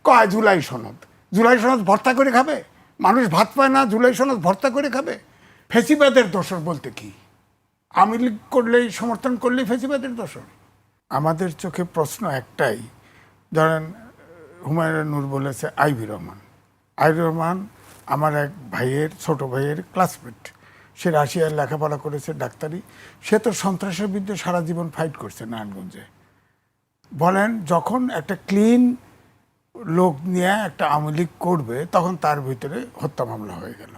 কয় জুলাই সনদ। জুলাই সনদ ভর্তা করে খাবে? মানুষ ভাত পায় না, জুলাই সনদ ভর্তা করে খাবে? ফেসিবাদের দোসর বলতে কি? আওয়ামী লীগ করলেই, সমর্থন করলেই ফেসিবাদের দোসর? আমাদের চোখে প্রশ্ন একটাই, ধরেন হুমায়ুন নূর বলেছে আইভি রহমান। আইভি রহমান আমার এক ভাইয়ের, ছোট ভাইয়ের ক্লাসমেট। সে রাশিয়ায় লেখাপড়া করেছে, ডাক্তারি। সে তো সন্ত্রাসের বিরুদ্ধে সারা জীবন ফাইট করছে নারায়ণগঞ্জে। বলেন, যখন একটা ক্লিন লোক নিয়ে একটা আওয়ামী লীগ করবে, তখন তার ভিতরে হত্যা মামলা হয়ে গেল।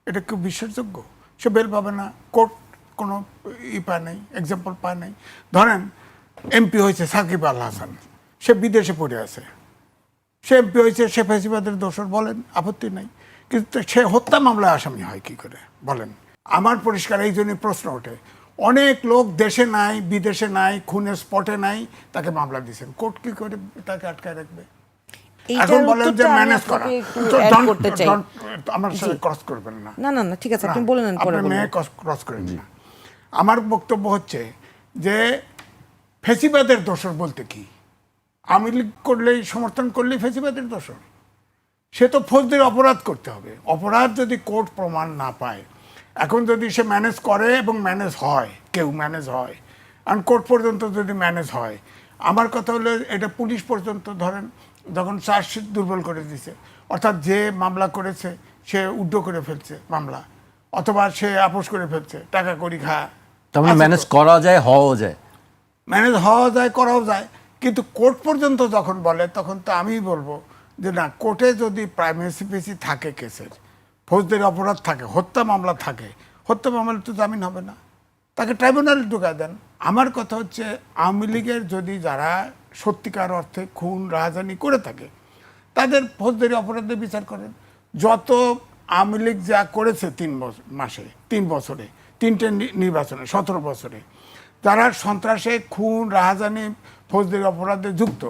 এটা কি বিশ্বাসযোগ্য? সে বেল পাবে না, কোর্ট কোনো পায় নাই, এক্সাম্পল পায় নাই। ধরেন এমপি হয়েছে সাকিব আল হাসান, সে বিদেশে পড়ে আছে, সে এমপি হয়েছে, সে ফেসিবাদের দোসর, বলেন, আপত্তি নাই। কিন্তু সে হত্যা মামলায় আসামি হয় কি করে বলেন? আমার পরিষ্কার এই জন্যই প্রশ্ন ওঠে, অনেক লোক দেশে নাই, বিদেশে নাই, খুনের স্পটে নাই, তাকে মামলা দিয়েছেন, কোর্ট কি করে তাকে আটকায় রাখবে? এখন বলেন যে ম্যানেজ করা, আমার সাথে ক্রস করবেন না। না না না, ঠিক আছে, আপনি বলে নেন, পরে বলুন। মেয়ে ক্রস করেন না। আমার বক্তব্য হচ্ছে যে ফেসিবাদের দোসর বলতে কি? আওয়ামী লীগ করলেই, সমর্থন করলেই ফেসিবাদের দোসর? সে তো ফৌজদারি অপরাধ করতে হবে। অপরাধ যদি কোর্ট প্রমাণ না পায়, এখন যদি সে ম্যানেজ করে এবং ম্যানেজ হয়, কেউ ম্যানেজ হয়, আর কোর্ট পর্যন্ত যদি ম্যানেজ হয়, আমার কথা হলো এটা পুলিশ পর্যন্ত ধরেন যখন চার্জশিট দুর্বল করে দিছে, অর্থাৎ যে মামলা করেছে সে উড্ড করে ফেলছে মামলা, অথবা সে আপোষ করে ফেলছে, টাকা করি খা, তাহলে ম্যানেজ করা যায়, হওয়াও যায়। ম্যানেজ হওয়া যায়, করাও যায়। কিন্তু কোর্ট পর্যন্ত যখন বলে, তখন তো আমি বলবো যে না, কোর্টে যদি প্রাইমেসি থাকে, কেসের ফৌজদারি অপরাধ থাকে, হত্যা মামলা থাকে, হত্যা মামলা তো জামিন হবে না, তাকে ট্রাইব্যুনালে ঢুকায় দেন। আমার কথা হচ্ছে আওয়ামী লীগের যদি যারা সত্যিকার অর্থে খুন রাজধানী করে থাকে, তাদের ফৌজদারি অপরাধে বিচার করেন। যত আওয়ামী লীগ যা করেছে 3 বছরে, 3টে নির্বাচনে, 17 বছরে, যারা সন্ত্রাসে, খুন, রাহাজানি, ফৌজদারি অপরাধে যুক্ত,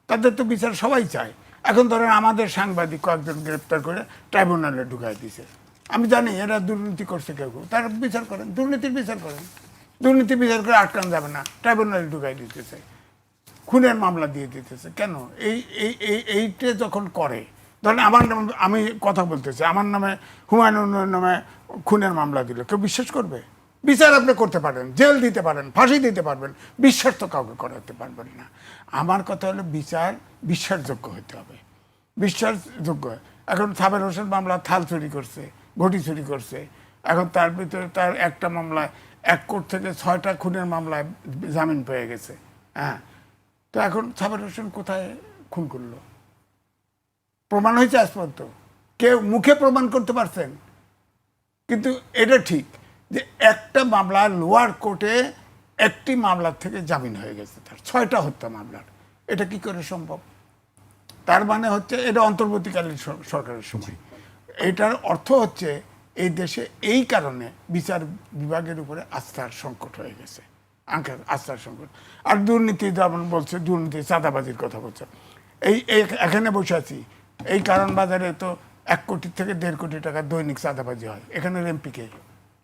তাদের তো বিচার সবাই চায়। এখন ধরেন আমাদের সাংবাদিক কয়েকজন গ্রেপ্তার করে ট্রাইব্যুনালে ঢুকাই দিয়েছে। আমি জানি এরা দুর্নীতি করছে, কেউ তারা বিচার করেন, দুর্নীতির বিচার করেন। দুর্নীতি বিচার করে আটকানো যাবে না, ট্রাইব্যুনালে ঢুকাই দিতেছে, খুনের মামলা দিয়ে দিতেছে। কেন? এইটা যখন করে, ধরেন আমার নামে, আমি কথা বলতেছি, আমার নামে, হুমায়ুনের নামে খুনের মামলা দিল, কেউ বিশ্বাস করবে? বিচার আপনি করতে পারেন, জেল দিতে পারেন, ফাঁসি দিতে পারবেন, বিশ্বাস তো কাউকে করাতে পারবেন না। আমার কথা হলো বিচার বিশ্বাসযোগ্য হতে হবে, বিশ্বাসযোগ্য। এখন সাবের হোসেন মামলা থাল চুরি করছে, ঘটি চুরি করছে, এখন তার ভিতরে তার একটা মামলায় 1 কোটি থেকে 6টা খুনের মামলায় জামিন পেয়ে গেছে। হ্যাঁ, তো এখন সাবের হোসেন কোথায় খুন করলো? প্রমাণ হয়েছে আজ পর্যন্ত? কেউ মুখে প্রমাণ করতে পারছেন? কিন্তু এটা ঠিক যে একটা মামলা লোয়ার কোর্টে একটি মামলার থেকে জামিন হয়ে গেছে, তার 6টা হত্যা মামলার। এটা কি করে সম্ভব? তার মানে হচ্ছে এটা অন্তর্বর্তীকালীন সরকারের সময়। এটার অর্থ হচ্ছে এই দেশে এই কারণে বিচার বিভাগের উপরে আস্থার সংকট হয়ে গেছে, আস্থার সংকট। আর দুর্নীতি যেমন বলছে, দুর্নীতি, চাঁদাবাজির কথা বলছে, এই এখানে বসে আছি, এই কারণ বাজারে তো 1 কোটি থেকে 1.5 কোটি টাকা দৈনিক চাঁদাবাজি হয়। এখানের এমপিকে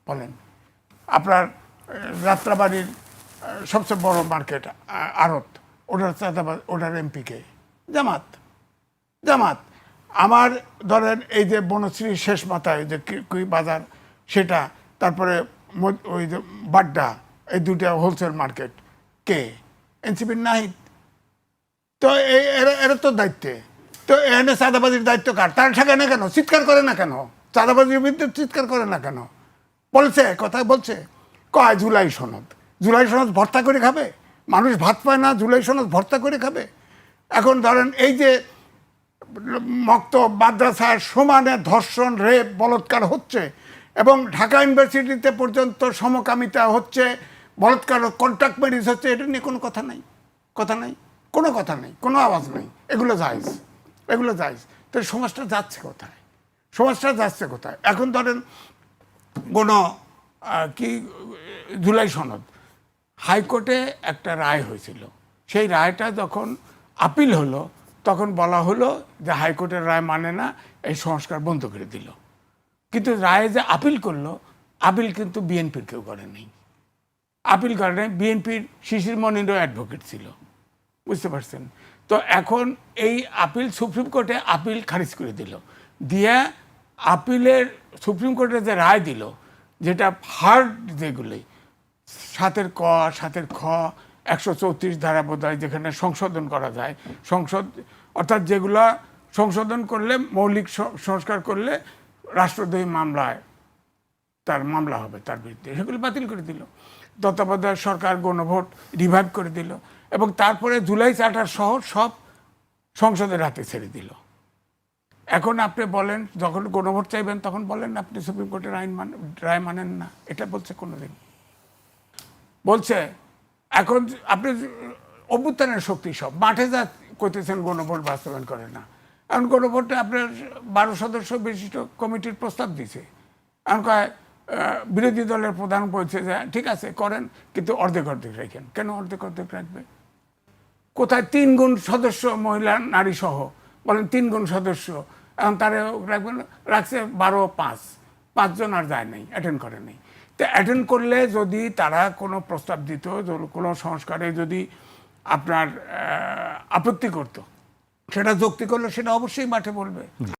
বলেন, আপনার যাত্রাবাড়ির সবচেয়ে বড় মার্কেট আড়ত, ওটার চাঁদাবাজি, ওটার এমপিকে জামাত। আমার ধরেন এই যে বনশ্রী শেষ মাথায় যে কুই বাজার, সেটা, তারপরে ওই যে বাড্ডা, এই 2টা হোলসেল মার্কেট কে? এনসিপির নাহিদ। তো এরা তো দায়িত্বে, তো এখানে চাঁদাবাজির দায়িত্ব কার? তারা ঠেকে না কেন? চিৎকার করে না কেন? চাঁদাবাজির বিরুদ্ধে চিৎকার করে না কেন? বলছে, কথা বলছে, কয় জুলাই সনদ। জুলাই সনদ ভর্তা করে খাবে? মানুষ ভাত পায় না, জুলাই সনদ ভর্তা করে খাবে? এখন ধরেন এই যে মক্তব, মাদ্রাসার সমানে ধর্ষণ, রেপ, বলাৎকার হচ্ছে, এবং ঢাকা ইউনিভার্সিটিতে পর্যন্ত সমকামিতা হচ্ছে, বলাৎকার, কন্ট্রাক্ট ম্যারেজ হচ্ছে, এটা নিয়ে কোনো কথা নাই, কোনো কথা নেই, কোনো আওয়াজ নেই। এগুলো জায়েজ। তো সমাজটা যাচ্ছে কোথায়? এখন ধরেন কোনো জুলাই সনদ, হাইকোর্টে একটা রায় হয়েছিল, সেই রায়টা যখন আপিল হলো, তখন বলা হলো যে হাইকোর্টের রায় মানে না, এই সংস্কার বন্ধ করে দিল। কিন্তু রায়ে যে আপিল করলো, আপিল কিন্তু বিএনপির কেউ করে নেই, বিএনপির শিশির মনিরও অ্যাডভোকেট ছিল, বুঝতে পারছেন? তো এখন এই আপিল সুপ্রিম কোর্টে আপিল খারিজ করে দিল, দিয়ে আপিলের সুপ্রিম কোর্টে যে রায় দিল, যেটা হার্ড যেগুলি 7-এর ক 7-এর খ 134 ধারা বোধ হয়, যেখানে সংশোধন করা যায়, অর্থাৎ যেগুলা সংশোধন করলে, মৌলিক সংস্কার করলে রাষ্ট্রদ্রোহী মামলায় তার মামলা হবে তার বিরুদ্ধে, সেগুলো বাতিল করে দিল। তত্ত্বাবধায়ক সরকার গণভোট রিভাইভ করে দিল, এবং তারপরে জুলাই চার্টার সহ সব সংসদের হাতে ছেড়ে দিল। এখন আপনি বলেন, যখন গণভোট চাইবেন তখন বলেন আপনি সুপ্রিম কোর্টের রায় মানেন না, এটা বলছে কোনোদিন? বলছে এখন আপনি অভ্যুত্থানের শক্তি সব মাঠে যা করতেছেন, গণভোট বাস্তবায়ন করে না। এখন গণভোটে আপনার 12 সদস্য বিশিষ্ট কমিটির প্রস্তাব দিছে, এখন কয় বিরোধী দলের প্রধান বলছে যে ঠিক আছে করেন, কিন্তু অর্ধেক অর্ধেক রাখেন। কেন অর্ধেক অর্ধেক রাখবে? কোথায় 3 গুণ সদস্য মহিলা নারী সহ, বলেন 3 গুণ সদস্য, এখন তারা রাখবেন, রাখছে 12-5 জন আর যায় নাই, অ্যাটেন্ড করে নাই। তো অ্যাটেন্ড করলে যদি তারা কোনো প্রস্তাব দিত, কোনো সংস্কারে যদি আপনার আপত্তি করত, সেটা যুক্তি করলে সেটা অবশ্যই মাঠে বলবে।